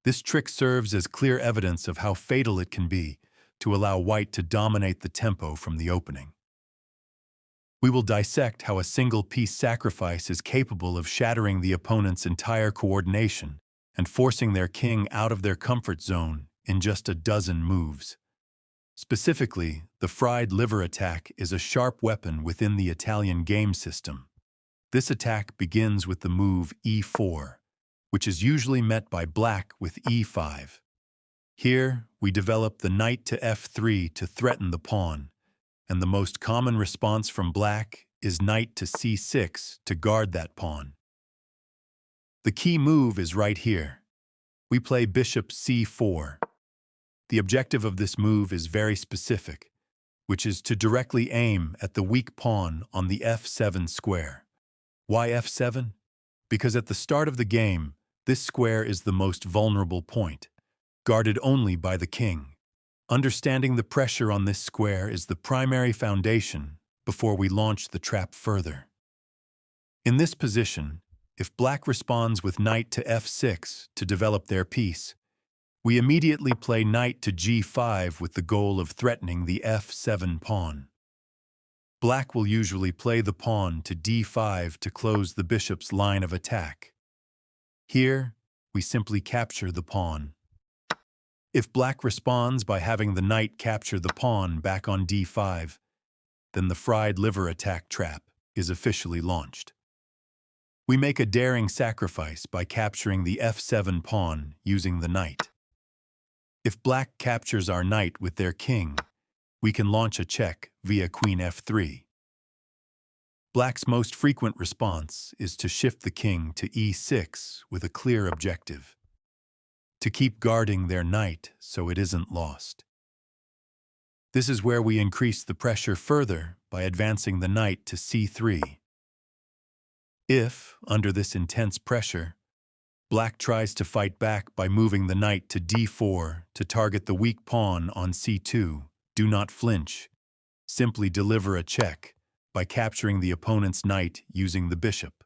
This trick serves as clear evidence of how fatal it can be to allow white to dominate the tempo from the opening. We will dissect how a single piece sacrifice is capable of shattering the opponent's entire coordination and forcing their king out of their comfort zone in just a dozen moves. Specifically, the fried liver attack is a sharp weapon within the Italian game system. This attack begins with the move e4, which is usually met by black with e5. Here, we develop the knight to f3 to threaten the pawn, and the most common response from black is knight to c6 to guard that pawn. The key move is right here. We play bishop c4. The objective of this move is very specific, which is to directly aim at the weak pawn on the f7 square. Why f7? Because at the start of the game, this square is the most vulnerable point, guarded only by the king. Understanding the pressure on this square is the primary foundation before we launch the trap further. In this position, if black responds with knight to f6 to develop their piece, we immediately play knight to g5 with the goal of threatening the f7 pawn. Black will usually play the pawn to d5 to close the bishop's line of attack. Here, we simply capture the pawn. If black responds by having the knight capture the pawn back on d5, then the fried liver attack trap is officially launched. We make a daring sacrifice by capturing the f7 pawn using the knight. If black captures our knight with their king, we can launch a check via queen f3. Black's most frequent response is to shift the king to e6 with a clear objective: to keep guarding their knight so it isn't lost. This is where we increase the pressure further by advancing the knight to c3. If, under this intense pressure, black tries to fight back by moving the knight to d4 to target the weak pawn on c2, do not flinch. Simply deliver a check by capturing the opponent's knight using the bishop.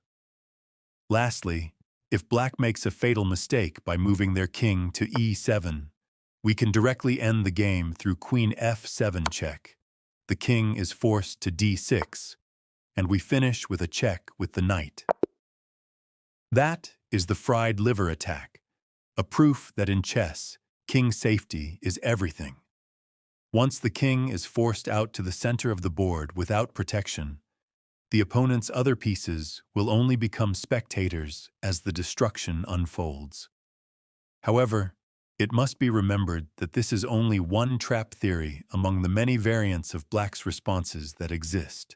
Lastly, if black makes a fatal mistake by moving their king to e7, we can directly end the game through queen f7 check. The king is forced to d6, and we finish with a check with the knight. That is the fried liver attack, a proof that in chess, king safety is everything. Once the king is forced out to the center of the board without protection, the opponent's other pieces will only become spectators as the destruction unfolds. However, it must be remembered that this is only one trap theory among the many variants of black's responses that exist.